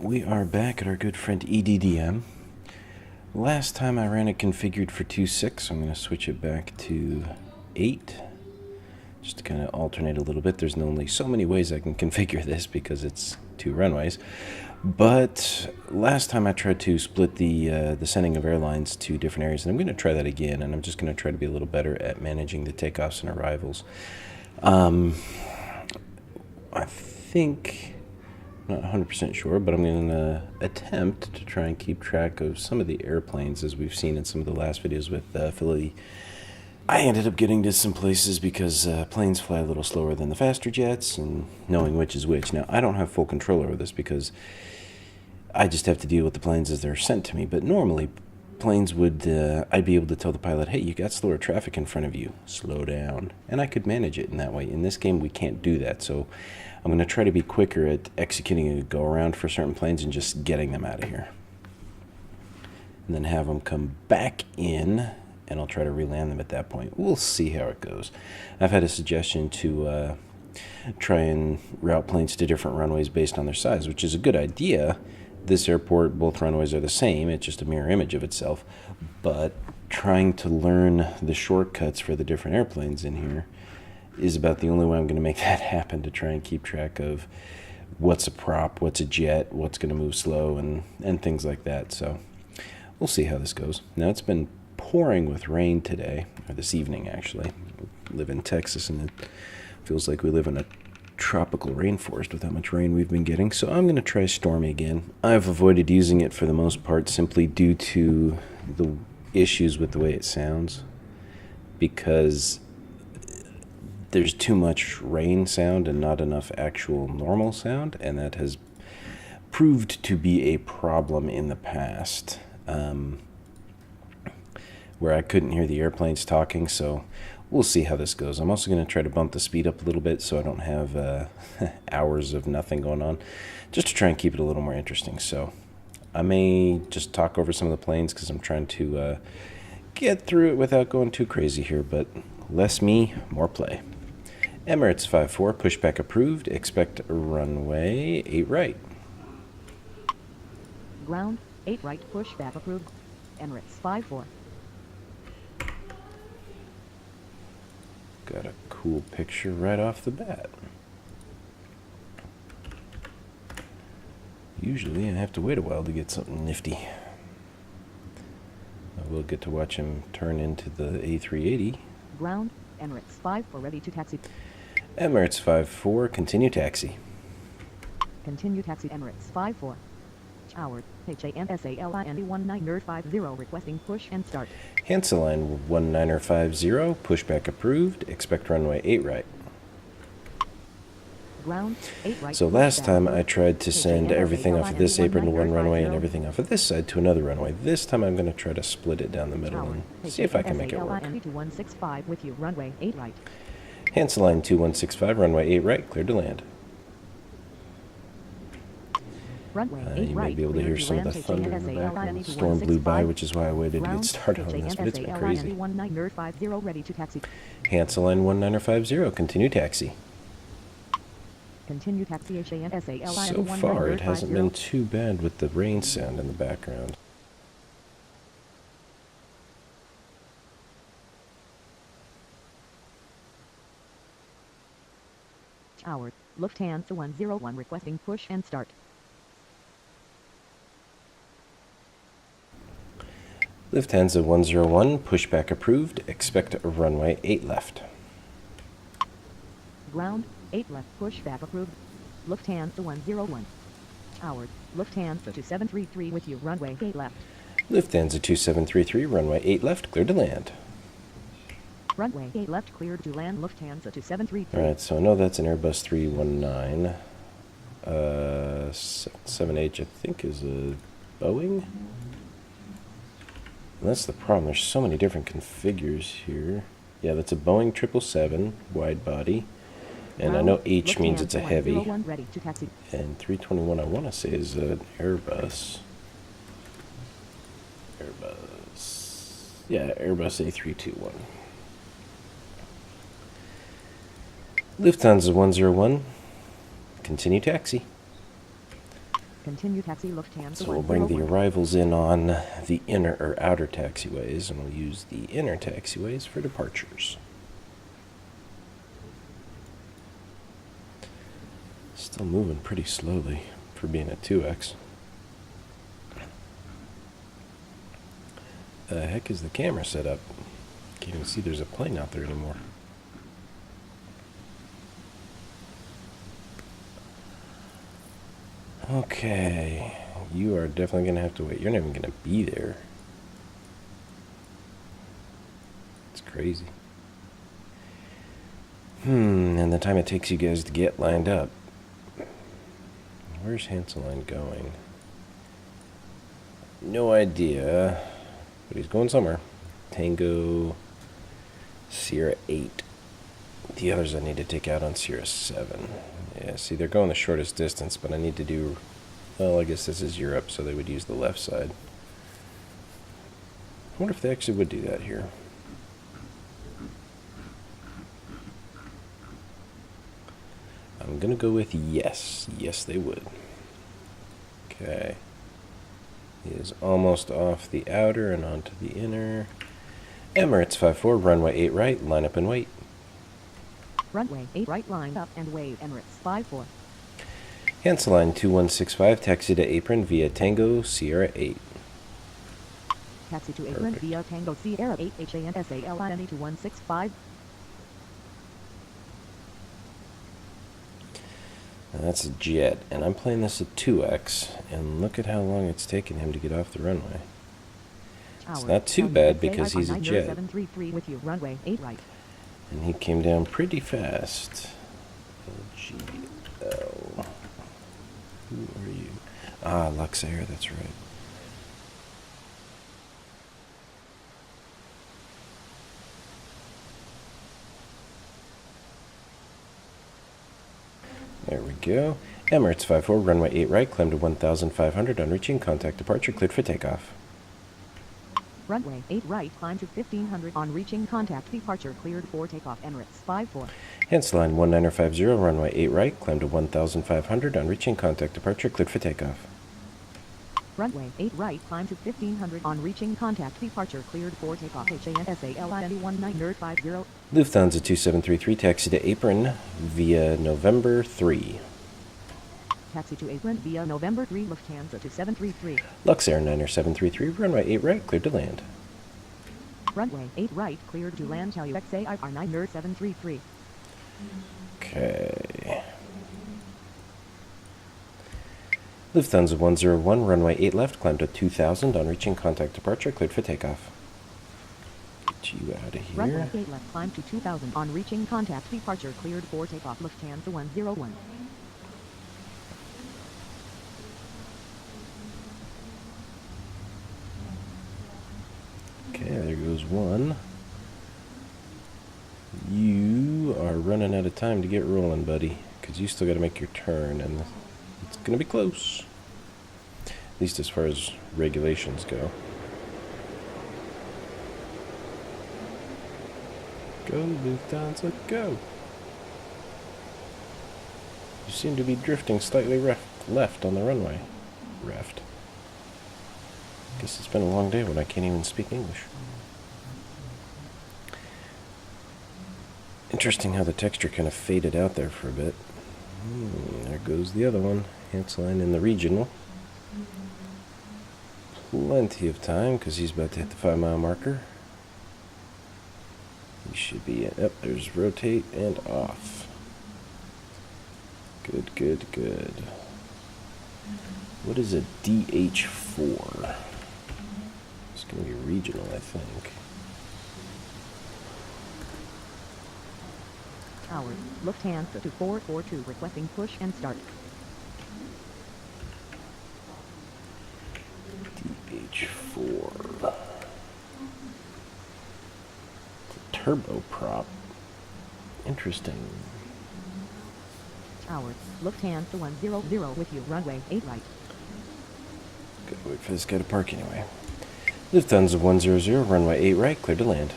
We are back at our good friend EDDM. Last time I ran it configured for 2.6, so I'm going to switch it back to 8. Just to kind of alternate a little bit. There's only so many ways I can configure this because it's 2 runways. But last time I tried to split the sending of airlines to different areas, and I'm going to try that again, and I'm just going to try to be a little better at managing the takeoffs and arrivals. I think, not 100% sure, but I'm going to attempt to try and keep track of some of the airplanes, as we've seen in some of the last videos with Philly. I ended up getting to some places because planes fly a little slower than the faster jets, and knowing which is which. Now, I don't have full control over this because I just have to deal with the planes as they're sent to me, but normally planes would, I'd be able to tell the pilot, hey, you got slower traffic in front of you, slow down, and I could manage it in that way. In this game, we can't do that, so I'm going to try to be quicker at executing a go-around for certain planes and just getting them out of here. And then have them come back in, and I'll try to re-land them at that point. We'll see how it goes. I've had a suggestion to try and route planes to different runways based on their size, which is a good idea. This airport, both runways are the same. It's just a mirror image of itself. But trying to learn the shortcuts for the different airplanes in here is about the only way I'm going to make that happen, to try and keep track of what's a prop, what's a jet, what's going to move slow, and things like that. So we'll see how this goes. Now, it's been pouring with rain today, or this evening actually. I live in Texas, and it feels like we live in a tropical rainforest with how much rain we've been getting. So I'm going to try Stormy again. I've avoided using it for the most part simply due to the issues with the way it sounds, because there's too much rain sound and not enough actual normal sound, and that has proved to be a problem in the past, where I couldn't hear the airplanes talking. So we'll see how this goes. I'm also going to try to bump the speed up a little bit so I don't have hours of nothing going on, just to try and keep it a little more interesting. So I may just talk over some of the planes because I'm trying to get through it without going too crazy here, but less me, more play. Emirates 5-4, pushback approved. Expect runway 8 right. Ground 8 right, pushback approved. Emirates 5-4. Got a cool picture right off the bat. Usually I have to wait a while to get something nifty. I will get to watch him turn into the A380. Ground Emirates 5-4, ready to taxi. Emirates 5-4, continue taxi. Continue taxi. Emirates 5-4. Howard, HANSALINE1950, requesting push and start. Hansaline 1950, pushback approved. Expect runway 8 right. Ground 8 right. So last time I tried to send everything off of this apron to one runway and everything off of this side to another runway. This time I'm going to try to split it down the middle and see if I can make it work. 2165 with you, runway 8 right. Hansaline 2165, runway 8 right, cleared to land. You may be able to hear some of the thunder in the background. The storm blew by, which is why I waited to get started on this, but it's been crazy. Hansaline 1950, continue taxi. Continue taxi. So far, it hasn't been too bad with the rain sound in the background. Howard, Lufthansa 101 requesting push and start. Lufthansa 101, pushback approved. Expect runway 8 left. Ground 8 left, pushback approved. Lufthansa 101. Howard, Lufthansa 2733 with you, runway 8 left. Lufthansa 2733, runway 8 left, cleared to land. Runway 8 left, cleared to land. Lufthansa 2733. Alright, so I know that's an Airbus 319. 7H, I think, is a Boeing. And that's the problem. There's so many different configures here. Yeah, that's a Boeing 777 wide body. And I know H means it's a heavy. And 321, I want to say, is an Airbus. Yeah, Airbus A321. Lufthansa 101, continue taxi. Continue taxi Lufthansa So we'll bring the 101. arrivals in on the inner or outer taxiways, and we'll use the inner taxiways for departures. Still moving pretty slowly for being a 2X. The heck is the camera set up? Can't even see there's a plane out there anymore. Okay, you are definitely going to have to wait. You're not even going to be there. It's crazy. And the time it takes you guys to get lined up. Where's Hanseline going? No idea, but he's going somewhere. Tango, Sierra 8. The others I need to take out on Sierra 7. Yeah, see, they're going the shortest distance, but I need to do... Well, I guess this is Europe, so they would use the left side. I wonder if they actually would do that here. I'm going to go with yes. Yes, they would. Okay. He is almost off the outer and onto the inner. Emirates 5-4, runway 8 right, line up and wait. Runway 8 right, line up and wave. Emirates 5-4. Hanseline 2165, taxi to apron via Tango Sierra 8. Taxi to apron via Tango Sierra 8 HANSALINE 2165. That's a jet, and I'm playing this at 2X, and look at how long it's taken him to get off the runway. It's not too bad because he's a jet. 733 with you, runway 8 right. And he came down pretty fast. LGL. Who are you? Ah, Luxair, that's right. There we go. Emirates 5-4, runway 8 right, climb to 1,500 on reaching, contact departure, cleared for takeoff. Runway 8 right, climb to 1,500 on reaching, contact departure, cleared for takeoff. Emirates 5-4. Hanseline 1950, runway 8 right, climb to 1,500 on reaching, contact departure, cleared for takeoff. Runway 8 right, climb to 1,500 on reaching, contact departure, cleared for takeoff. HANSALINE 1950. Lufthansa 2733, taxi to apron via November 3. Taxi to apron via November 3, Lufthansa 2733. Luxair 9733, runway 8 right, cleared to land. Runway 8 right, cleared to land. UXAIR 9733. Okay. Lufthansa 101, runway 8 left, climb to 2,000 on reaching, contact departure, cleared for takeoff. Get you out of here. Runway 8 left, climb to 2,000 on reaching, contact departure, cleared for takeoff. Lufthansa 101. Okay, there goes one. You are running out of time to get rolling, buddy, because you still got to make your turn, and it's going to be close. At least as far as regulations go. Go, Lufthansa, go! You seem to be drifting slightly left on the runway. Reft. Guess it's been a long day when I can't even speak English. Interesting how the texture kind of faded out there for a bit. There goes the other one. Hanseline in the regional. Plenty of time because he's about to hit the 5-mile marker. He should be in. Yep, there's rotate and off. Good, good, good. What is a DH4? It's going to be regional, I think. Howard, Lufthansa 2442, requesting push and start. DH4. It's a turboprop. Interesting. Howard, Lufthansa 100 with you, runway 8 right. Gotta wait for this guy to park anyway. Lufthansa 100, runway 8 right, clear to land.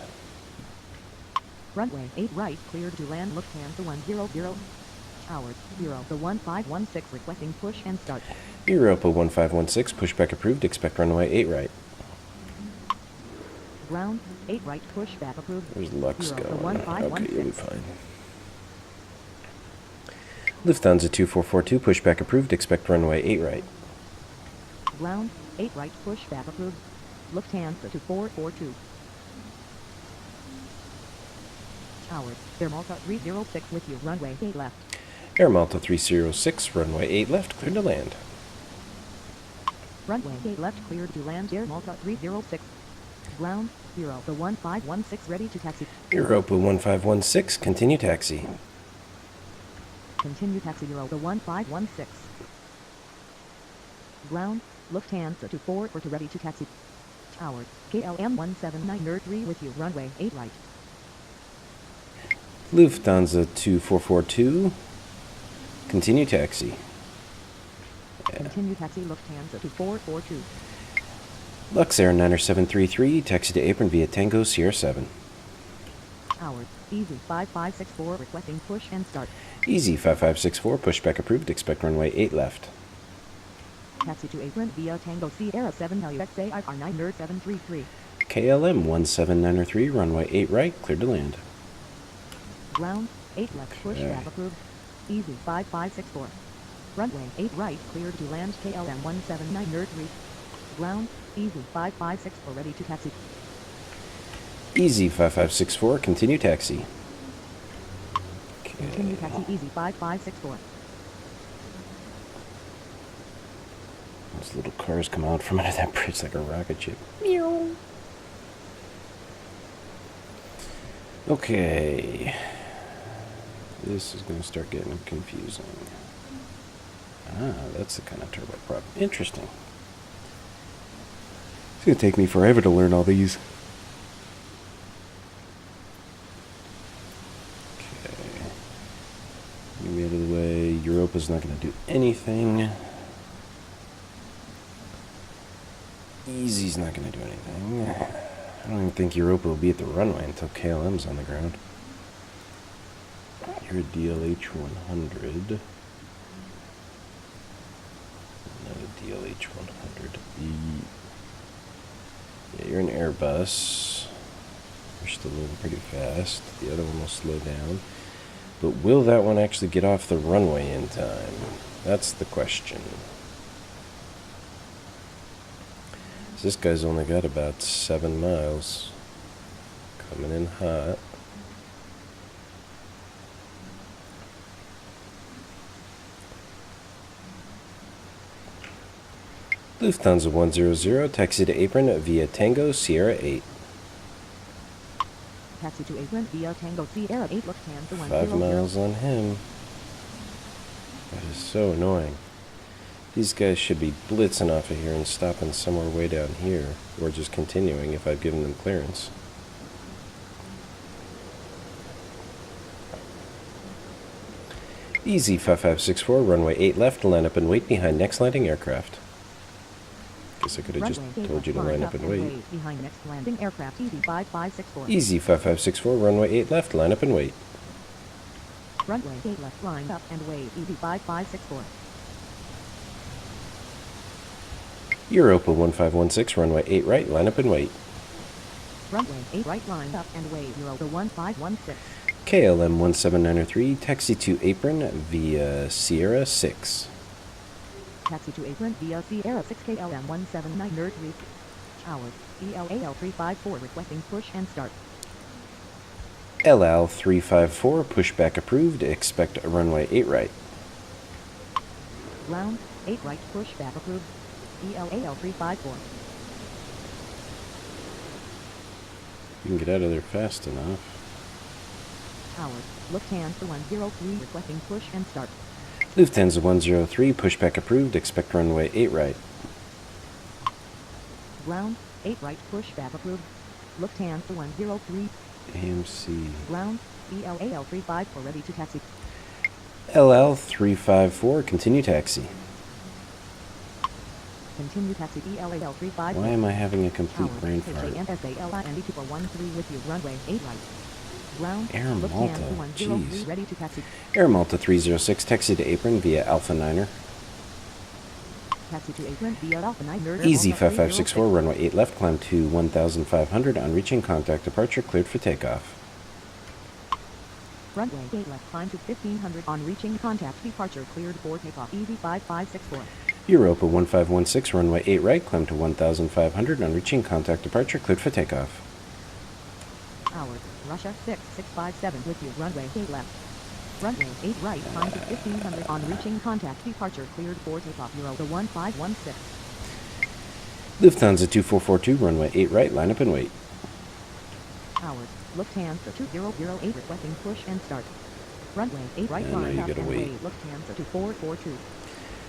Runway 8 right, cleared to land. Lufthansa 100. Tower, Europa 1516 requesting push and start. Europa 1516, pushback approved, expect runway 8 right. Ground, 8 right, pushback approved. There's Lux Europa going. Okay, you'll be 1516. fine. Lufthansa 2442, pushback approved, expect runway 8 right. Ground, 8 right, pushback approved. Lufthansa 2442. Tower, Air Malta 306 with you, runway 8 left. Air Malta 306, runway 8 left, clear to land. Runway 8 left, cleared to land. Air Malta 306. Ground, Europa 1516 ready to taxi. Europa 1516, continue taxi. Continue taxi Europa 1516. Ground, Lufthansa 2442 ready to taxi. Tower, KLM 179 with you, runway 8 right. Lufthansa 2442, continue taxi. Continue taxi Lufthansa 2442. Luxair 90733, taxi to apron via Tango Sierra 7. Tower, Easy 5564 requesting push and start. Easy 5564, pushback approved, expect runway 8 left. Taxi to apron via Tango Sierra 7 LUXAIR 90733. KLM 17903, runway 8 right, clear to land. Ground, 8 left, pushback approved. Easy 5564. Runway 8 right, cleared to land. KLM 17903. Ground, Easy 5564 ready to taxi. Easy 5564, continue taxi. Continue taxi Easy 5564. Those little cars come out from under that bridge like a rocket ship. Meow. Okay. This is going to start getting confusing. Ah, that's the kind of turboprop. Interesting. It's going to take me forever to learn all these. Okay. Get me out of the way. Europa's not going to do anything. Easy's not going to do anything. I don't even think Europa will be at the runway until KLM's on the ground. You're a DLH 100. Not a DLH 100. Yeah, you're an Airbus. You're still moving pretty fast. The other one will slow down. But will that one actually get off the runway in time? That's the question. This guy's only got about 7 miles. Coming in hot. Lufthansa 100, taxi to apron via Tango Sierra 8. Taxi to apron via Tango Sierra 8 Lufthansa 100. 5 miles on him. That is so annoying. These guys should be blitzing off of here and stopping somewhere way down here, or just continuing if I've given them clearance. Easy 5564, runway 8 left, line up and wait behind next landing aircraft. Guess I could have just told you to line up and wait. Behind next landing aircraft, Easy 5564. Easy 5564, runway 8 left, line up and wait. Runway 8 left, line up and wait, Easy 5564. Europa 1516, runway 8 right, line up and wait. Runway 8 right, line up and wait, Europa 1516. KLM 17903, taxi to apron via Sierra 6. Taxi to apron via Sierra 6 KLM 17903. Tower, ELAL 354 requesting push and start. LL 354, pushback approved, expect a runway 8 right. Ground, 8 right, pushback approved. ELAL 354. You can get out of there fast enough. Tower, Lufthansa 103 requesting push and start. Lufthansa 103, pushback approved, expect runway 8 right. Ground, 8 right, pushback approved. Lufthansa 103. AMC. Ground, ELAL 354 ready to taxi. LL 354, continue taxi. Continue taxi ELAL 354. Why am I having a complete Tower, brain fart? JNSALI and 2413 with you, runway 8 right. Ground, Air Lufthansa Malta, 103 jeez. ready to taxi. Air Malta 306, taxi to apron via Alpha Niner. Taxi to apron via Alpha 9 Air Easy Malta 5564, 306. runway 8 left, climb to 1500. On reaching contact departure, cleared for takeoff. Runway 8 left, climb to 1500. On reaching contact departure, cleared for takeoff. Easy 5564. Europa 1516, runway 8 right, climb to 1500. On reaching contact departure, cleared for takeoff. Hours, Russia 6657 with you. Runway 8 left. Runway 8 right, climb to 1500. On reaching contact departure, cleared for takeoff. Europa 1516. Lufthansa 2442, runway 8 right, line up and wait. Hours, Lufthansa 2008 requesting push and start. Runway 8 right, I know line you up gotta and wait. wait. Lufthansa 2442.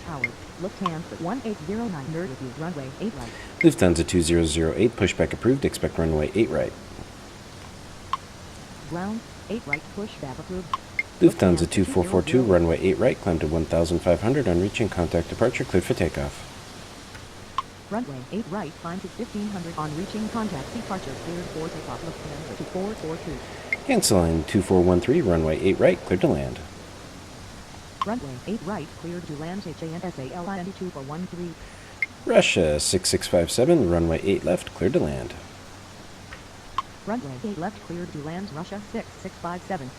Hours, Lufthansa 1809 nerd with you. Runway 8 right. Lufthansa 2008, pushback approved, expect runway 8 right. Ground 8 right, pushback approved. Lufthansa 2442, runway 8 right, climb to 1500. On reaching contact departure, cleared for takeoff. Runway 8 right, climb to 1500. On reaching contact departure, cleared for takeoff. Lufthansa 2442. Hanseline 2413, runway 8 right, cleared to land. Runway 8 right, cleared to land. HANSALIND 2413. Russia 6657, runway 8 left, cleared to land. Runway 8 left, cleared to land. Russia 6657.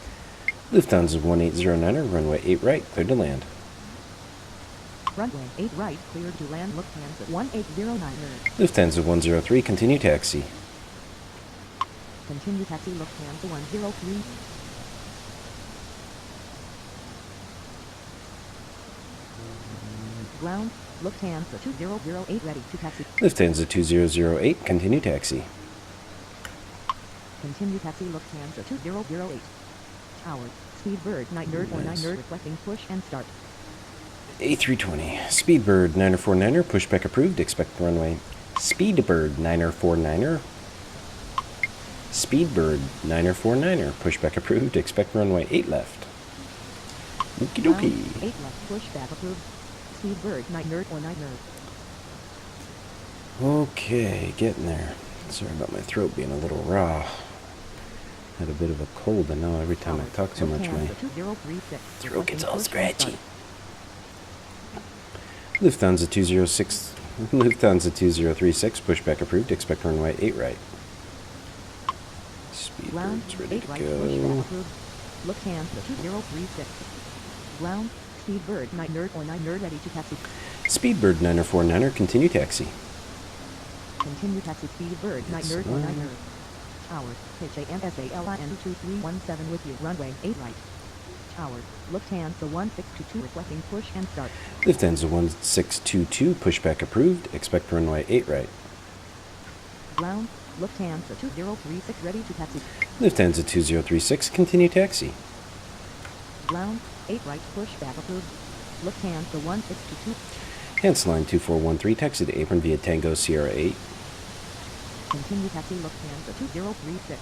Lufthansa 1809, runway 8 right, cleared to land. Runway 8 right, cleared to land. Lufthansa 1809 nerd. Lufthansa 103, continue taxi. Continue taxi. Lufthansa 103. Ground, Lufthansa 2008 ready to taxi. Lufthansa 2008, continue taxi. Continue taxi. Lufthansa 2008. Hours, Speedbird 9 nerd or 9 Nice. nerd requesting push and start. A320, Speedbird 949er, pushback approved, expect runway. Speedbird 949er. Speedbird 949er, pushback approved, expect runway 8 left. Okie Ground, dokie. 8 left, pushback approved. Speedbird 9 nerd or 9 nerd. Okay, getting there. Sorry about my throat being a little raw. Had a bit of a cold, and now every time I talk too much, my Lufthansa 2036 throat gets requesting all push and scratchy. start. Lufthansa 206, Lufthansa 2036, pushback approved, expect runway 8 right. Ground, Speedbird's ready 8 to right, pushback go. approved. Lufthansa 2036. Ground, Speedbird 9 nerd or 9 nerd ready to taxi. Speedbird 949er, continue taxi. Continue taxi. Speedbird 9 nerd or 9 nerd. Hours, HANSALIN 2317 with you. Runway 8 right. Hours, Lufthansa 1622 requesting push and start. Lufthansa 1622, pushback approved, expect runway 8 right. Ground, Lufthansa 2036 ready to taxi. Lufthansa 2036, continue taxi. Ground, 8 right, pushback approved. Lufthansa 1622. Hanseline 2413, taxi to apron via Tango Sierra 8. Continue taxi. Lufthansa 2036.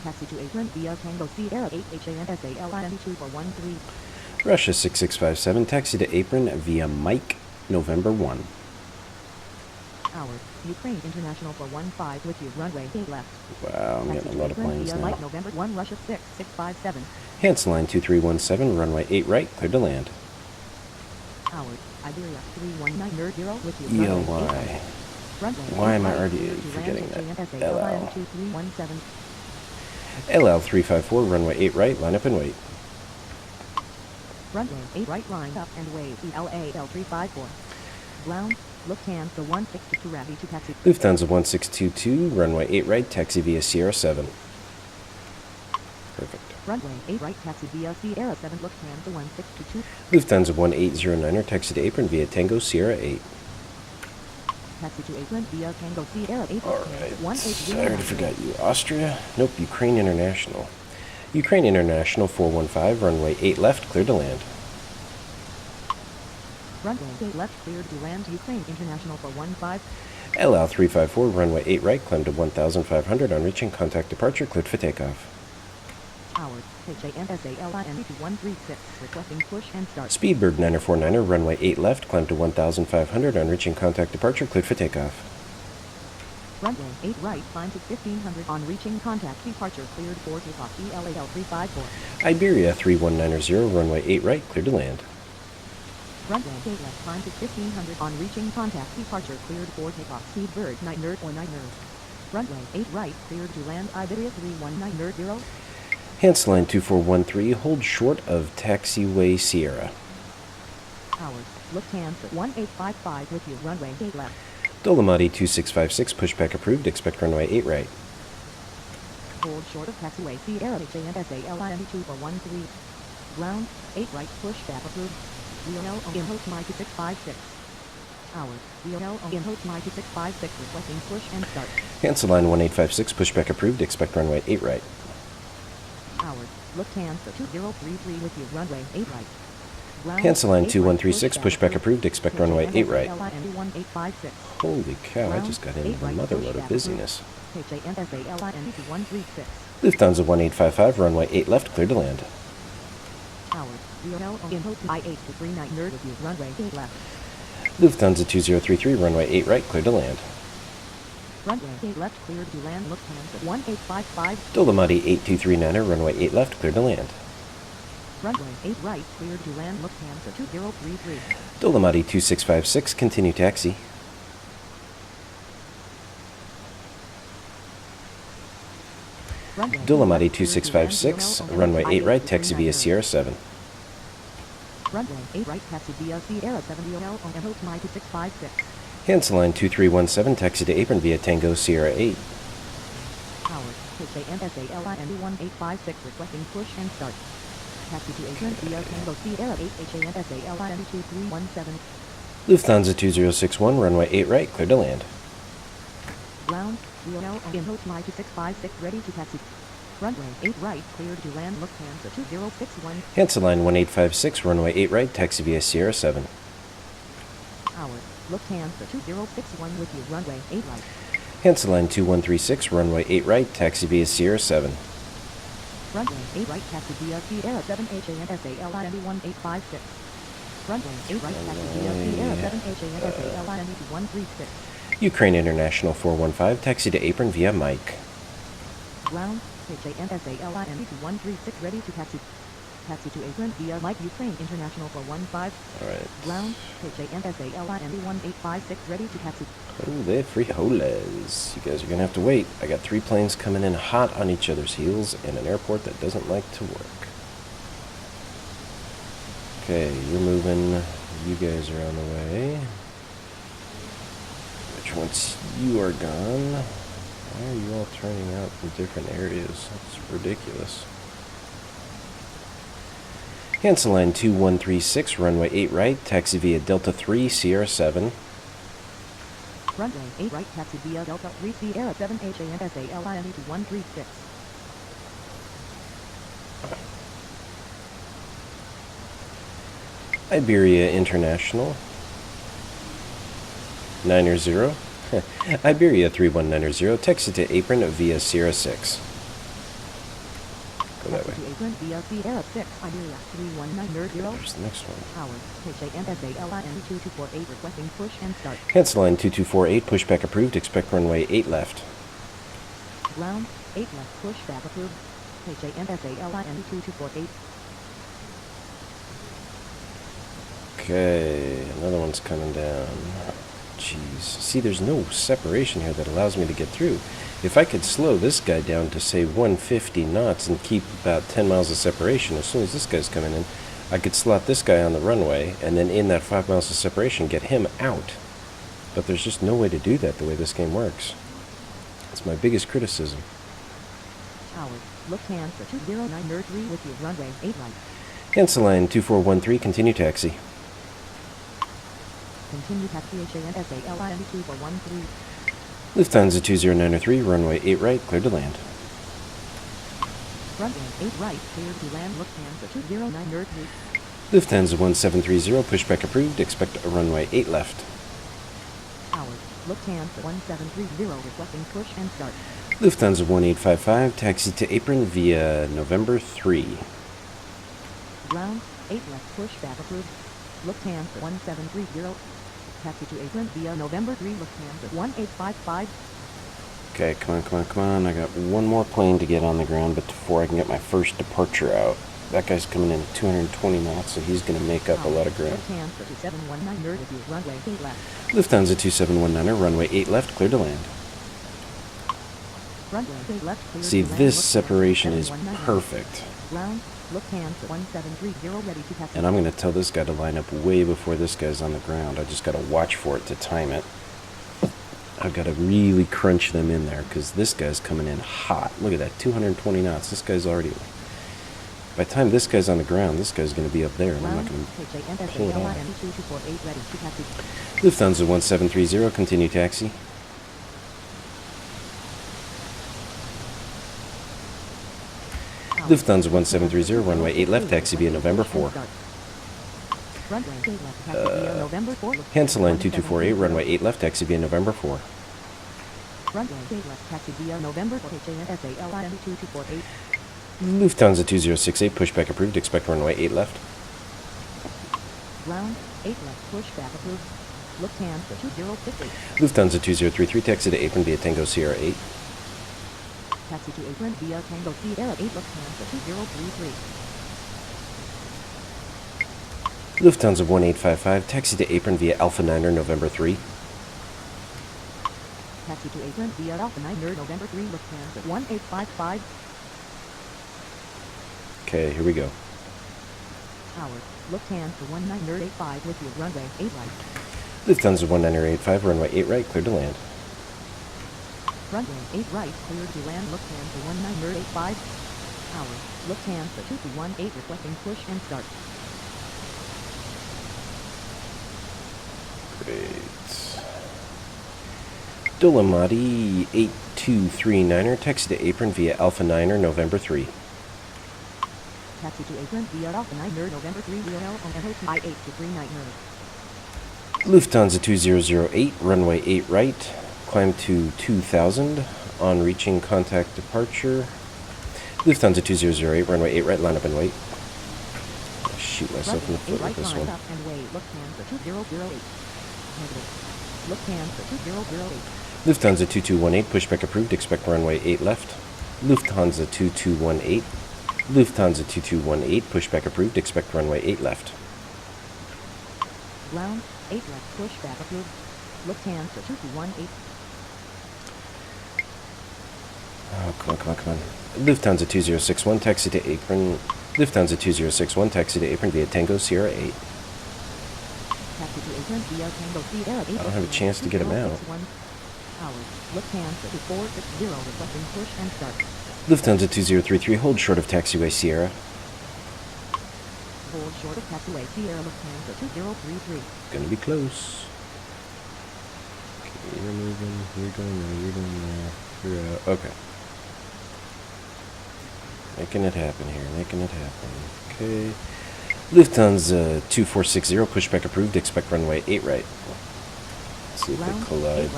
Taxi to apron via Tango Sierra 8 HANSALIN 2413. Russia 6657, taxi to apron via Mike, November 1. Hours, Ukraine International for 15 with you. Runway 8 left. Wow, I'm Taxi getting a to lot of apron planes via now. Mike November 1 Russia 6657. Hanseline 2317, runway 8 right, clear to land. Hours, Iberia 319 nerd 0 with you. Runway 8 ELY. left. Runway Why 8 am I right, already clear to forgetting land that? HANSALIN LL. 2317. LL354, runway 8 right, line up and wait. Runway 8 right, line up and wait. ELAL 354. Ground, Lufthansa 162 ready to taxi. Lufthansa 1622, runway 8 right, taxi via Sierra 7. Perfect. Runway 8 right, taxi via Sierra 7. Lufthansa 1622. Lufthansa 1809er, taxi to apron via Tango Sierra 8. Taxi to apron via Tango Sierra 8. Alright, Lufthansa I already 1809. forgot you. Austria? Nope, Ukraine International. Ukraine International 415, runway 8 left, clear to land. Runway 8 left, cleared to land. Ukraine International for 15. LL354, runway 8 right, climb to 1500. On reaching contact departure, cleared for takeoff. Hours, HANSALIN 2136 requesting push and start. Speedbird 949er, runway 8 left, climb to 1500. On reaching contact departure, cleared for takeoff. Runway 8 right, climb to 1500 on reaching contact, departure cleared for takeoff, ELAL 354. Iberia 3190, runway 8 right, clear to land. Runway 8 left, climb to 1500 on reaching contact, departure cleared for takeoff, Seabird 9 nerd or 9 nerd. Runway 8 right, cleared to land, Iberia 319 nerd 0. Hands line 2413, hold short of taxiway Sierra. Hours, Lufthansa 1855 with you, runway 8 left. Dolomati 2656, pushback approved, expect runway 8 right. Hold short of taxiway Sierra HANSALINE 2413. Ground, 8 right, pushback approved. Lionel in Hotmai 2656. Hours, Lionel in Hotmai 2656, requesting push and start. Cancel line 1856, pushback approved, expect runway 8 right. Hours, Lufthansa 2033 with you, runway 8 right. Ground, Cancel line 8 right, 2136, pushback approved, expect runway 8 right. HANSALINE 1856. Holy cow, I just got into a mother load of busyness. HANSALINE 2136. Lufthansa 1855, runway 8 left, clear to land. Hours, Lionel in Hotmai 8239 nerd with you, runway 8 left. Lufthansa 2033, runway 8 right, clear to land. Runway 8 left, cleared to land, Lufthansa 1855. Dolomati 8239, runway 8 left, clear to land. Runway 8 right, cleared to land, Lufthansa 2033. Dolomati 2656, continue taxi. Runway Dolomati 8 left, cleared to land, 2656, Lionel runway 8 right, I-8 taxi via Sierra 7. Runway 8 right, taxi via Sierra 7 Lionel on Hotmai 2656. Cancel line 2317, taxi to apron via Tango Sierra 8. Hours, HANSALINE 1856, requesting push and start. Taxi to apron via Tango Sierra 8 HANSALINE 2317. Lufthansa 2061, runway 8 right, clear to land. Ground, Lionel in Hotmai 2656, ready to taxi. Runway 8 right, cleared to land, Lufthansa 2061. Cancel line 1856, runway 8 right, taxi via Sierra 7. Hours, Lufthansa 2061 with you, runway 8 right. Cancel line 2136, runway 8 right, taxi via Sierra 7. Runway 8 right, taxi via Sierra 7 HANSALINE 1856. Runway 8 right, taxi via Sierra 7 HANSALINE 2136. Ukraine International 415, taxi to apron via Mike. Ground, HANSALINE 2136, ready to taxi. Taxi to apron via Mike Ukraine International 415. Alright. Ground, HANSALINE 1856, ready to taxi. Holy frijoles. You guys are going to have to wait. I got 3 planes coming in hot on each other's heels and an airport that doesn't like to work. Okay, you're moving. You guys are on the way. Which once you are gone, why are you all turning out from different areas? That's ridiculous. Cancel line 2136, runway 8 right, taxi via Delta 3, Sierra 7. Runway 8 right, taxi via Delta 3 Sierra 7 HANSALINE 2136. Iberia International 90. Iberia 3190, taxi to apron via Sierra 6. Go that way. Taxi to apron via Sierra 6, Iberia 319 There's the next one. Hours, HANSALINE 2248, requesting push and start. Cancel line 2248, pushback approved, expect runway 8 left. Ground, 8 left, pushback approved. HANSALINE 2248. Okay, another one's coming down. Jeez. See, there's no separation here that allows me to get through. If I could slow this guy down to, say, 150 knots and keep about 10 miles of separation, as soon as this guy's coming in, I could slot this guy on the runway, and then in that 5 miles of separation, get him out. But there's just no way to do that the way this game works. That's my biggest criticism. Hours, Lufthansa 20903 with you, runway 8 right. Cancel line 2413, continue taxi. Continue taxi HANSALINE 2413. Lufthansa 2093, runway 8 right, clear to land. Runway 8 right, cleared to land, Lufthansa 20903. Lufthansa 1730, pushback approved, expect a runway 8 left. Hours, Lufthansa 1730, requesting push and start. Lufthansa 1855, taxi to apron via November 3. Ground, 8 left, pushback approved. Lufthansa 1730. Taxi to apron via November 3, Lufthansa 1855. Okay, come on, come on, come on. I got one more plane to get on the ground, but before I can get my first departure out. That guy's coming in at 220 knots, so he's going to make up a lot of ground. Lufthansa 2719er, runway 8 left, clear to land. See, this separation is perfect. And I'm going to tell this guy to line up way before this guy's on the ground. I just got to watch for it to time it. I've got to really crunch them in there because this guy's coming in hot. Look at that, 220 knots. This guy's already... By the time this guy's on the ground, this guy's going to be up there, and I'm not going to pull it off. Lufthansa 1730, continue taxi. Lufthansa 1730, runway 8 left, taxi via November 4. Cancel line 2248, runway 8 left, taxi via November 4. Lufthansa 2068, pushback approved, expect runway 8 left. Ground 8 left, pushback approved. Lufthansa 2050. Lufthansa 2033, taxi to apron via Tango Sierra 8. Taxi to apron via Tango Sierra 8, Lufthansa 2033. Lufthansa 1855, taxi to apron via Alpha 9er, November 3. Taxi to apron via Alpha 9er, November 3, Lufthansa 1855. Okay, here we go. Tower, Lufthansa 1985 with you, runway 8 right. Lufthansa 1985, runway 8 right, clear to land. Runway 8 right, clear to land, Lufthansa 1985. Tower, Lufthansa 2218 requesting push and start. Great. Dolomati 8239er, taxi to apron via Alpha 9er, November 3. Taxi to apron via Alpha 9er, November 3, Wheel L on MOT 8239er. Lufthansa 2008, runway 8 right, climb to 2000, on reaching contact departure. Lufthansa 2008, runway 8 right, line up and wait. I'll shoot myself in the foot with this one. Lufthansa 2218, pushback approved, expect runway 8 left. Lufthansa 2218. Lufthansa 2218, pushback approved, expect runway 8 left. Ground 8 left, pushback approved. Lufthansa 2218. Oh, come on, come on, come on. Lufthansa 2061, taxi to apron. Lufthansa 2061, taxi to apron via Tango Sierra 8. Taxi to apron via Tango Sierra 8. I don't have a chance to get him out. Lufthansa 2460 requesting push and start. Lufthansa 2033, hold short of taxiway Sierra. Hold short of taxiway Sierra, Lufthansa 2033. Gonna be close. Okay, you're moving, you're going there, you're going there, you're out. Okay. Making it happen here, making it happen. Okay. Lufthansa 2460, pushback approved, expect runway 8 right. Let's see if they collide.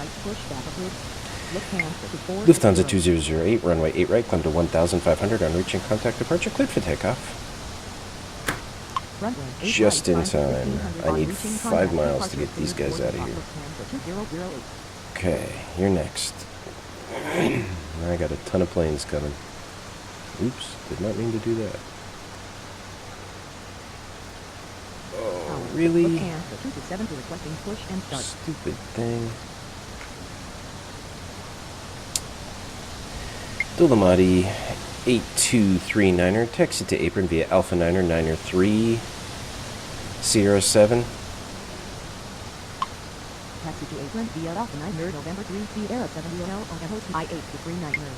Lufthansa 2008, runway 8 right, climb to 1,500 on reaching contact departure, cleared for takeoff. Just in time. I need 5 miles to get these guys out of here. Okay, you're next. I got a ton of planes coming. Oops, did not mean to do that. Oh, really? Stupid thing. Dolomati 8239er, taxi to apron via Alpha 9er, 9er 3, Sierra 7. Taxi to apron via Alpha 9er, November 3, Sierra 7, UNL on MOT 8239er.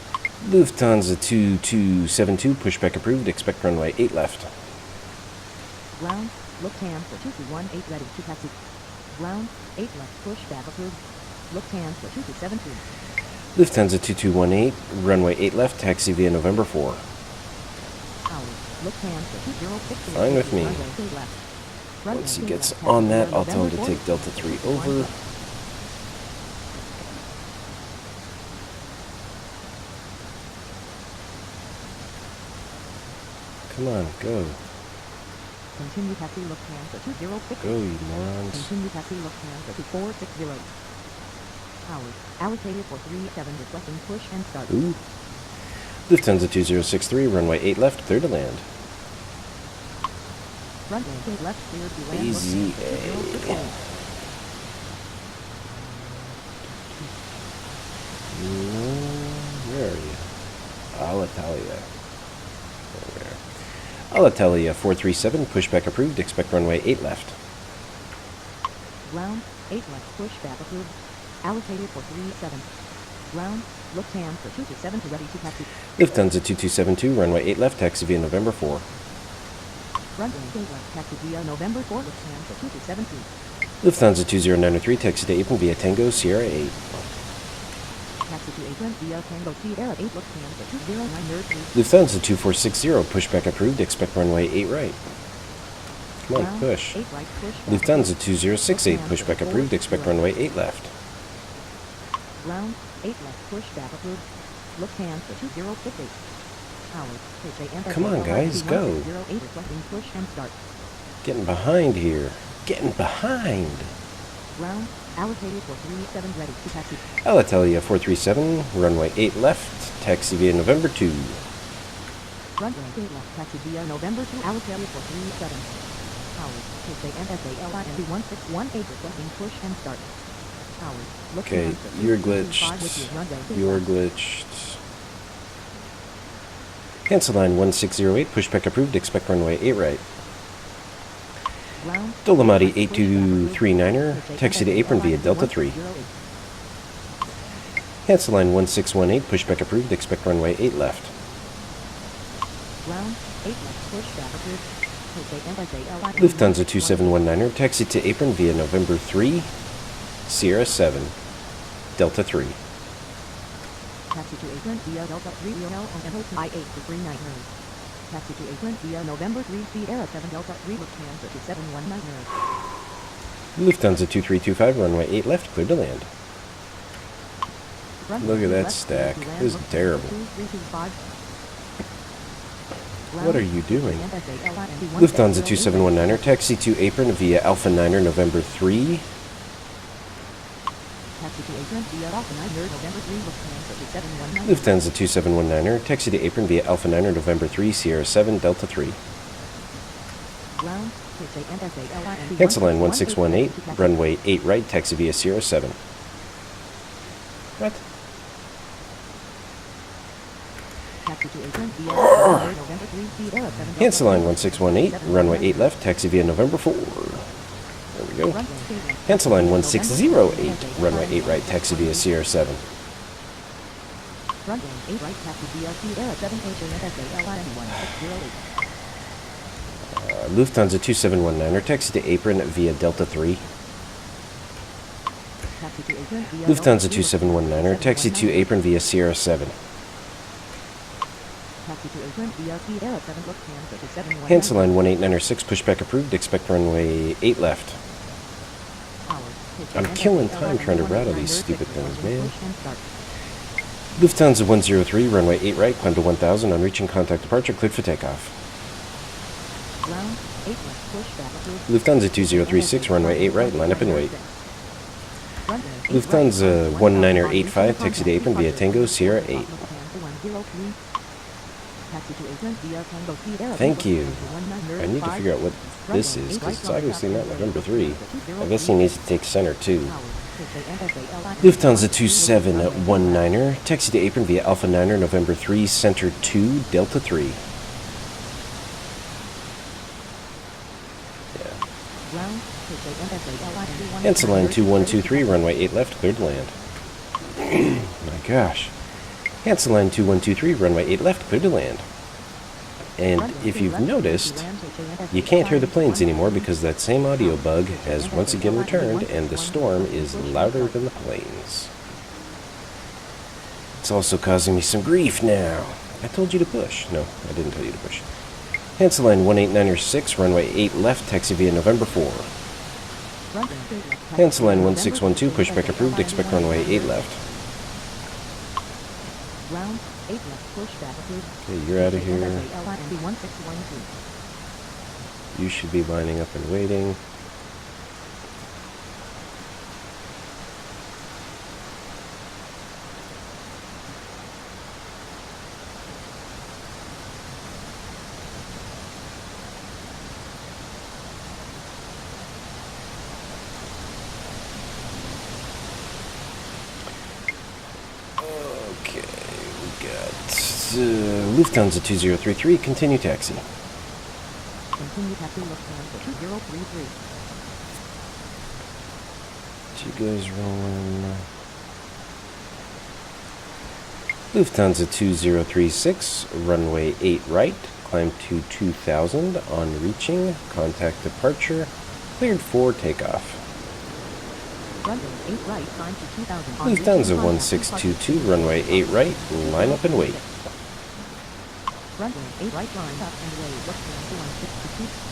Lufthansa 2272, pushback approved, expect runway 8 left. Ground, Lufthansa 2218 ready to taxi. Ground, 8 left, pushback approved. Lufthansa 2272. Lufthansa 2218, runway 8 left, taxi via November 4. Fine with me. Once he gets on that, I'll tell him to take Delta 3 over. Come on, go. Continue taxi Lufthansa 206. Go, you morons. Continue taxi Lufthansa 2460. Hours. Allocated for 37 requesting push and start. Ooh. Lufthansa 2063, runway 8 left, clear to land. Runway 8 left, clear to land. Easy A. Where are you? Alitalia. Alitalia 437, pushback approved, expect runway 8 left. Ground, 8 left, pushback approved. Allocated for 37. Ground, Lufthansa 227 to ready to taxi. Lufthansa 2272, runway 8 left, taxi via November 4. Runway 8 left, taxi via November 4, Lufthansa 2272. Lufthansa 2093, taxi to Apron via Tango Sierra 8. Taxi to Apron via Tango Sierra 8, Lufthansa 209 Lufthansa 2460, pushback approved, expect runway 8 right. Come on, Ground, push. 8 right, pushback Lufthansa approved. 2068, pushback approved, expect runway 8 left. Ground, 8 left, pushback approved. Lufthansa 2068. Hours, Come on, guys, go. 1608 requesting push and start. Getting behind here. Getting behind. Ground, allocated for 37 ready to taxi. Alitalia 437, runway 8 left, taxi via November 2. Runway 8 left, taxi via November 2, allocated for 37. Hours, SANSALIND 1618 requesting push and start. Hours, Okay, Lufthansa you're 225 with glitched. you, runway 8 You're left. glitched. Cancel line 1608, pushback approved, expect runway 8 right. Ground, Dolomati 8 left, pushback 8239er, approved. taxi to Apron via Delta 3. Cancel line 1618, pushback approved, expect runway 8 left. Ground, 8 left, pushback approved. Lufthansa 2719er, taxi to Apron via November 3, Sierra 7, Delta 3. Taxi to Apron via Delta 3 Lionel and Hotel I-8 to 39 Taxi to Apron via November 3 Sierra 7 Delta 3 Lufthansa to 719 Lufthansa 2325, runway 8 left, clear to land. Look at that left, stack. clear to land, This is Lufthansa terrible. 2325. What are you doing? Ground, Lufthansa 2719er, taxi to Apron via Alpha 9er, November 3. Taxi to Apron via Alpha 9 November 3 Lufthansa to 719 Lufthansa 2719er, taxi to Apron via Alpha 9er, November 3, Sierra 7, Delta 3. Ground, Cancel line 1618, runway 8 right, taxi via Sierra 7. What? Taxi to Apron via November 3 Sierra 7 Cancel line 1618, runway 8 left, taxi via November 4. There we go. Cancel line 1608, runway 8 right, taxi via Sierra 7. Runway 8 right, taxi via Sierra 7 HANSALIN 1608. Lufthansa 2719er, taxi to Apron via Delta 3. Taxi to Apron via Lufthansa Delta 3, 2719er, taxi to Apron via Sierra 7. Taxi to Apron via Sierra 7 Lufthansa to 719 Cancel line 18906, pushback approved, expect runway 8 left. I'm killing time trying to route all these stupid things, man. Lufthansa 103, runway 8 right, climb to 1000, on reaching contact departure, cleared for takeoff. Ground, 8 left, pushback approved. Lufthansa 2036, runway 8 right, line up and wait. Lufthansa 1985, taxi to Apron via Tango Sierra 8. Thank you. I need to figure out what this is, because it's obviously not November 3. I guess he needs to take center too. Lufthansa 2719er, taxi to Apron via Alpha 9er, November 3, Center 2, Delta 3. Cancel line 2123, runway 8 left, cleared to land. My gosh. Cancel line 2123, runway 8 left, cleared to land. And if you've noticed, you can't hear the planes anymore because that same audio bug has once again returned and the storm is louder than the planes. It's also causing me some grief now. I told you to push. No, I didn't tell you to push. Cancel line 18906, runway 8 left, taxi via November 4. Cancel line 1612, pushback approved, expect runway 8 left. Okay, you're out of here. You should be lining up and waiting. Lufthansa 2033, continue taxi. Continue taxi Lufthansa 2033. You guys rolling. Lufthansa 2036, runway 8 right, climb to 2000 on reaching, contact departure, cleared for takeoff. Runway 8 right, climb to 2000 on Lufthansa reaching, 1622, runway 8 right, line up and wait. Runway 8 right, line up and wait. Lufthansa 1622.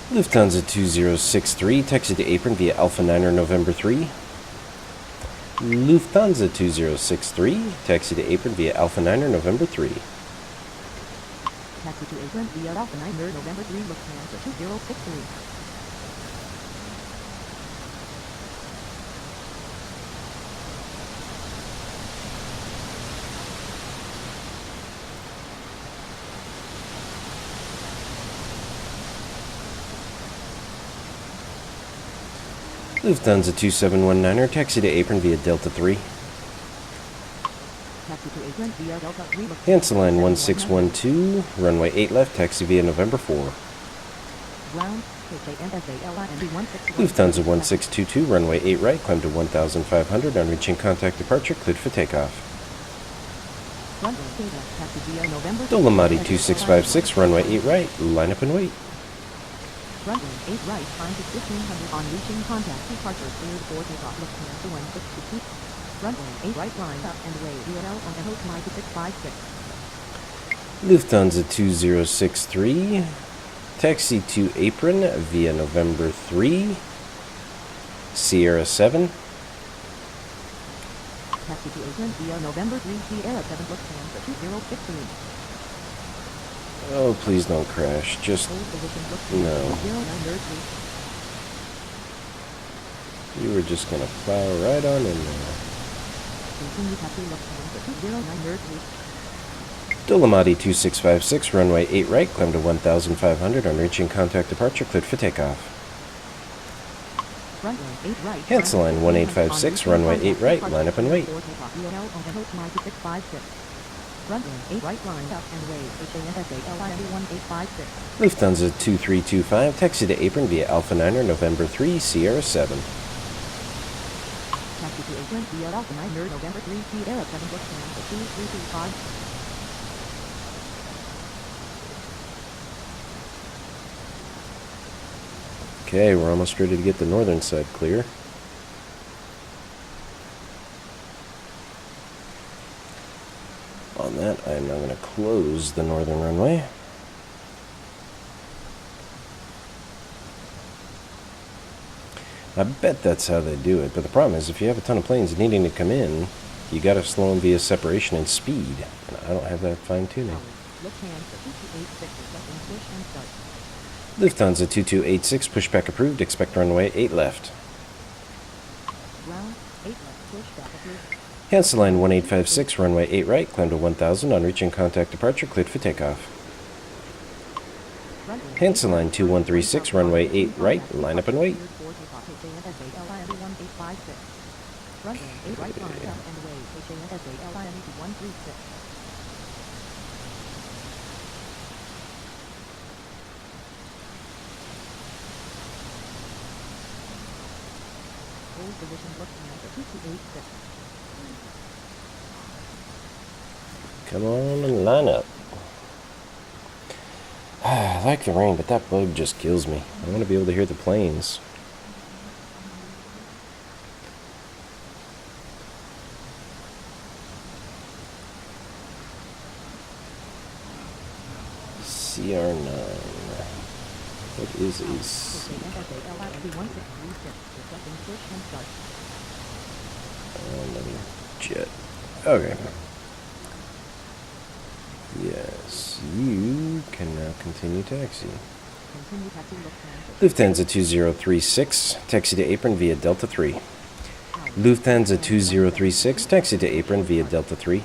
Lufthansa 2063, taxi to apron via Alpha 9er November 3. Lufthansa 2063, taxi to apron via Alpha 9er November 3. Taxi to apron via Alpha 9er November 3, Lufthansa 2063. Lufthansa 2719er, taxi to apron via Delta 3. Taxi to apron via Delta 3, Lufthansa Cancel line 1612, runway 8 left, taxi via November 4. Ground, HANSALIND 16. Lufthansa 1622, runway 8 right, climb to 1500 on reaching contact departure, cleared for takeoff. Runway 8 left, taxi via November 3. Dolomati 2656, runway 8 right, line up and wait. Runway 8 right, climb to 1500 on reaching contact departure, cleared for takeoff. Lufthansa 1622. Runway 8 right, line up and wait. UNL on Echo Mike 656. Lufthansa 2063, taxi to apron via November 3, Sierra 7. Taxi to apron via November 3, Sierra 7, Lufthansa 2063. Oh, please don't crash. Just, Hold position Lufthansa no. 0933. You were just going to plow right on in there. Continue taxi Lufthansa 0933. Dolomati 2656, runway 8 right, climb to 1500 on reaching contact departure, cleared for takeoff. Runway 8 right. Cancel line 1856, runway 8 right, line up and wait. Runway 8 right, line up and wait. HANSALIND 1856. Lufthansa 2325, taxi to apron via Alpha 9er November 3, Sierra 7. Taxi to apron via Alpha 9er November 3, Sierra 7, Lufthansa 2325. Okay, we're almost ready to get the northern side clear. On that, I am now going to close the northern runway. I bet that's how they do it, but the problem is if you have a ton of planes needing to come in, you got to slow them via separation and speed. And I don't have that fine-tuning. Lufthansa 2286, pushback approved, expect runway 8 left. Ground 8 left, pushback approved. Cancel line 1856, runway 8 right, climb to 1000 on reaching contact departure, cleared for takeoff. Cancel line 2136, runway 8 right, line up and wait. Runway 8 right, line up and wait. HANSALIND 136. Hold position Lufthansa 2286. Come on and line up. I like the rain, but that bug just kills me. I want to be able to hear the planes. CR9. What is a another jet? Okay. Yes, you can now continue taxi. Lufthansa 2036, taxi to apron via Delta 3. Lufthansa 2036, taxi to apron via Delta 3.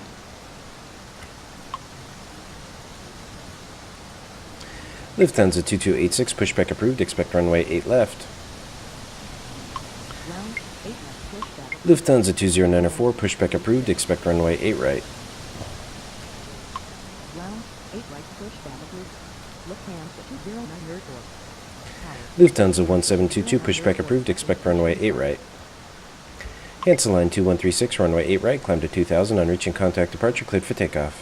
Lufthansa 2286, pushback approved, expect runway 8 left. Ground 8 left, pushback Lufthansa 2094, pushback approved, expect runway 8 right. Ground, 8 right, pushback approved. Lufthansa 20904. Lufthansa 1722, pushback approved, expect runway 8 right. Cancel line 2136, runway 8 right, climb to 2000, on reaching contact departure, cleared for takeoff.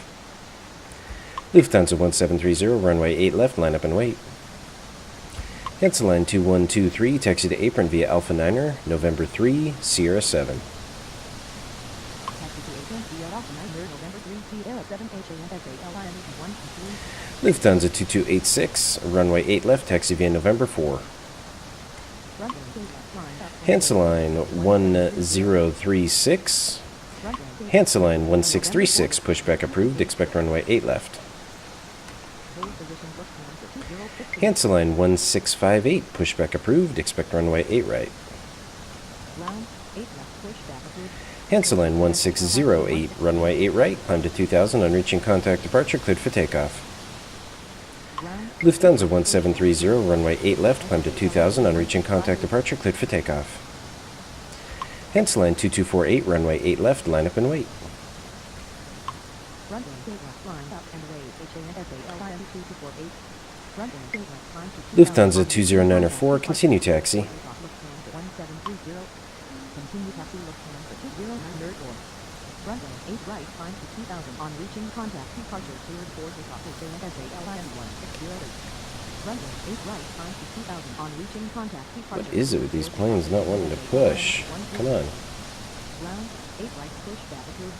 Lufthansa 1730, runway 8 left, line up and wait. Cancel line 2123, taxi to apron via Alpha Niner, November 3, Sierra 7. Taxi to apron via Alpha Niner, November 3, Sierra 7, HANSALIN 123. Lufthansa 2286, runway 8 left, taxi via November 4. Cancel line 1036. Cancel line 1636, pushback approved, expect runway 8 left. Cancel line 1658, pushback approved, expect runway 8 right. Cancel line 1608, runway 8 right, climb to 2000, on reaching contact departure, cleared for takeoff. Lufthansa 1730, runway 8 left, climb to 2000, on reaching contact departure, cleared for takeoff. Cancel line 2248, runway 8 left, line up and wait. Lufthansa 2094, continue taxi. Runway 8 right, climb to 2000, on reaching contact departure, cleared for takeoff, HANSALIN 1608. Runway 8 right, climb to 2000, on reaching contact departure. What is it with these planes not wanting to push? Come on. Ground, 8 right, pushback approved.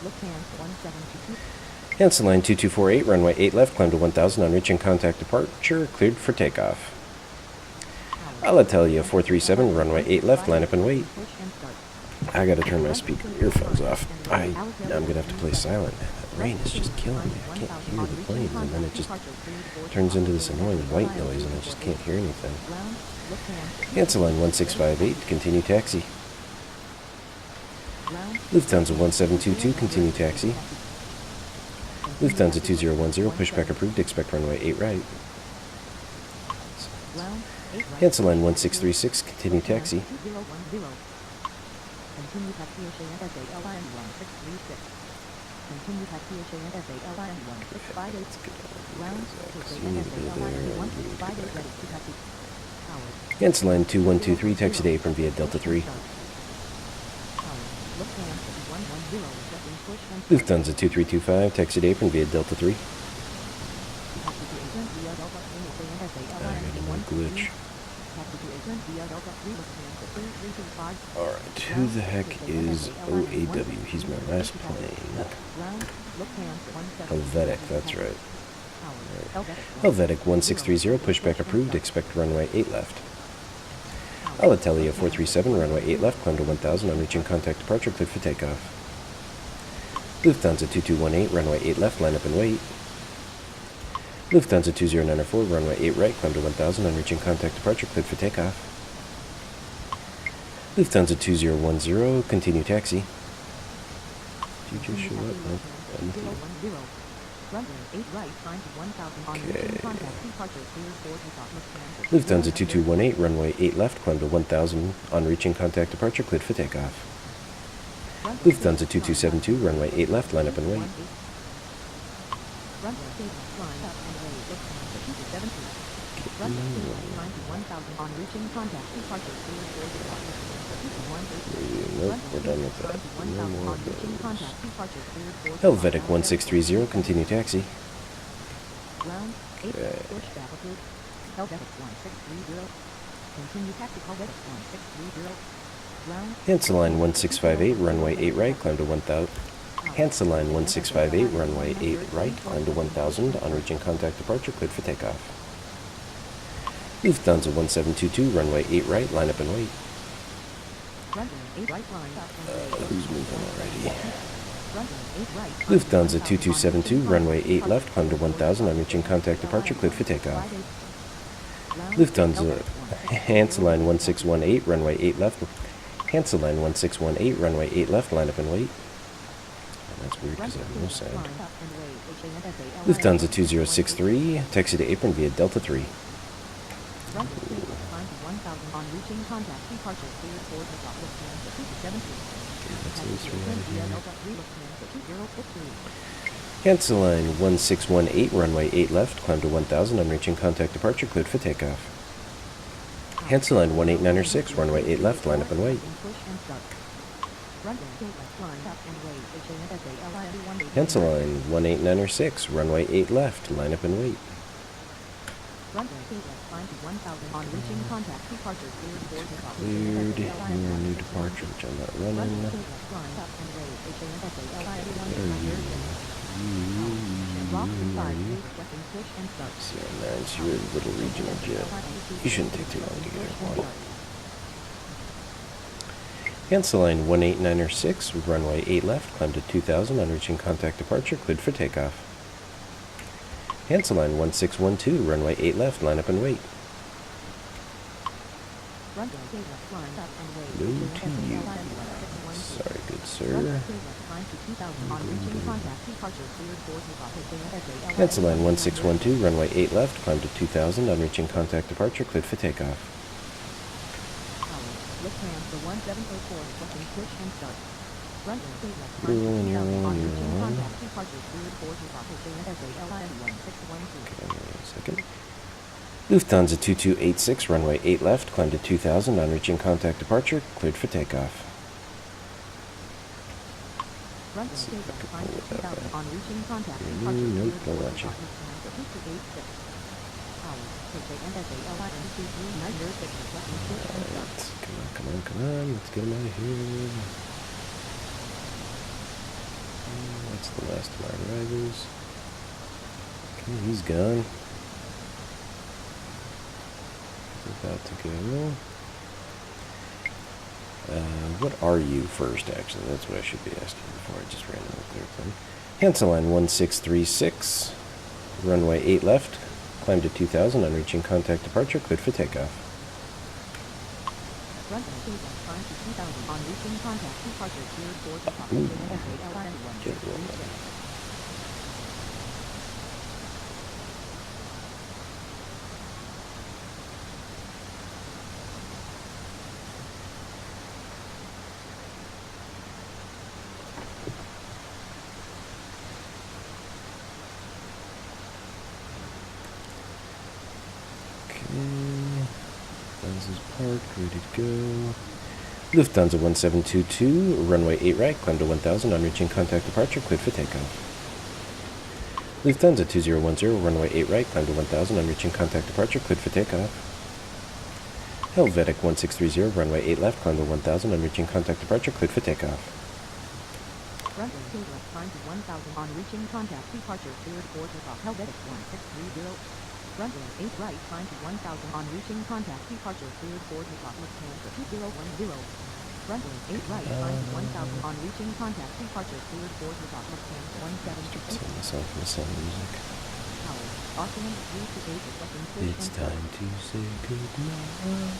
Lufthansa 1722. Cancel line 2248, runway 8 left, climb to 1000, on reaching contact departure, cleared for takeoff. Alitalia 437, runway 8 left, line up and wait. I gotta turn my speaker earphones off. I'm gonna have to play silent. That rain is just killing me. I can't hear the plane, and then it just turns into this annoying white noise, and I just can't hear anything. Cancel line 1658, continue taxi. Lufthansa 1722, continue taxi. Lufthansa 2010, pushback approved, expect runway 8 right. Cancel line 1636, continue taxi. Continue taxi HANSALIN 1636. Continue taxi HANSALIN 1658. Ground, HANSALIN 1658, ready to taxi. Cancel line 2123, taxi to apron via Delta 3. Lufthansa 2325, taxi to apron via Delta 3. I got a glitch. Alright, who the heck is OAW? He's my last plane. Helvetic, that's right. Helvetic 1630, pushback approved, expect runway 8 left. Alitalia 437, runway 8 left, climb to 1000, on reaching contact departure, cleared for takeoff. Lufthansa 2218, runway 8 left, line up and wait. Lufthansa 2094, runway 8 right, climb to 1000, on reaching contact departure, cleared for takeoff. Lufthansa 2010, continue taxi. Did you just show up? No, anything. Okay. Lufthansa 2218, runway 8 left, climb to 1000, on reaching contact departure, cleared for takeoff. Lufthansa 2272, runway 8 left, line up and wait. Nope, we're done with that. No more of those. Helvetic 1630, continue taxi. Okay. Cancel line 1658, runway 8 right, climb to 1000. Cancel line 1658, runway 8 right, climb to 1000, on reaching contact departure, cleared for takeoff. Lufthansa 1722, runway 8 right, line up and wait. Who's moving already? Lufthansa 2272, runway 8 left, climb to 1000, on reaching contact departure, cleared for takeoff. Lufthansa, cancel line 1618, runway 8 left. Cancel line 1618, runway 8 left, line up and wait. Oh, that's weird because I have no sound. Lufthansa 2063, taxi to apron via Delta 3. On reaching contact, departure cleared for takeoff. Lufthansa 273. Cancel line 1618, runway 8 left, climb to 1000, on reaching contact departure, cleared for takeoff. Cancel line 18906, runway 8 left, line up and wait. Cancel line 18906, runway 8 left, line up and wait. Cleared your new departure, which I'm not running. It's your little regional jet. You shouldn't take too long to get airborne. Cancel line 18906, runway 8 left, climb to 2000, on reaching contact departure, cleared for takeoff. Cancel line 1612, runway 8 left, line up and wait. No to you. Sorry, good sir. Cancel line 1612, runway 8 left, climb to 2000, on reaching contact departure, cleared for takeoff. You're on. Second. Lufthansa 2286, runway 8 left, climb to 2000, on reaching contact departure, cleared for takeoff. Let's see if I can pull it that way. Nope, don't want you. Right, come on, let's get him out of here. That's the last of my arrivals. Okay, he's gone. About to go. What are you first, actually? That's what I should be asking before I just randomly clear them. Cancel line 1636, runway 8 left, climb to 2000, on reaching contact departure, cleared for takeoff. Is parked, ready to go. Lufthansa 1722, runway 8 right, climb to 1000, on reaching contact departure, cleared for takeoff. Lufthansa 2010, runway 8 right, climb to 1000, on reaching contact departure, cleared for takeoff. Helvetic 1630, runway 8 left, climb to 1000, on reaching contact departure, cleared for takeoff. Runway 2 left, climb to 1000, on reaching contact departure, cleared for takeoff. Helvetic 1630. Runway 8 right, climb to 1000, on reaching contact departure, cleared for takeoff. Lufthansa 2010. Runway 8 right, climb to 1000, on reaching contact departure, cleared for takeoff. Lufthansa 176. Set myself with some music. It's time to say goodnight.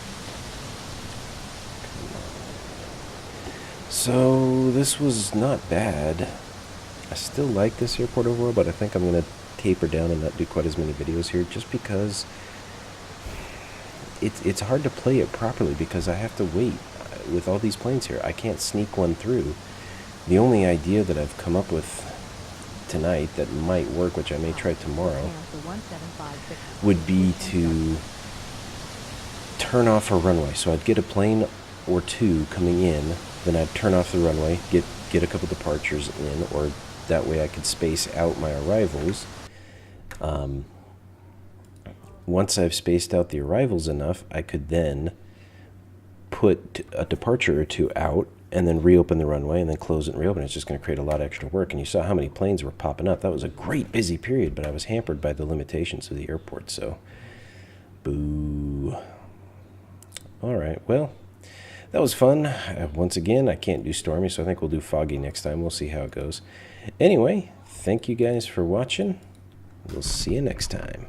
So this was not bad. I still like this airport overall, but I think I'm going to taper down and not do quite as many videos here, just because it's hard to play it properly because I have to wait with all these planes here. I can't sneak one through. The only idea that I've come up with tonight that might work, which I may try tomorrow, would be to turn off a runway. So I'd get a plane or two coming in, then I'd turn off the runway, get a couple departures in, or that way I could space out my arrivals. Once I've spaced out the arrivals enough, I could then put a departure or two out and then reopen the runway and then close it and reopen it. It's just going to create a lot of extra work. And you saw how many planes were popping up. That was a great busy period, but I was hampered by the limitations of the airport. So, boo. All right, well, that was fun. Once again, I can't do stormy, so I think we'll do foggy next time. We'll see how it goes. Anyway, thank you guys for watching. We'll see you next time.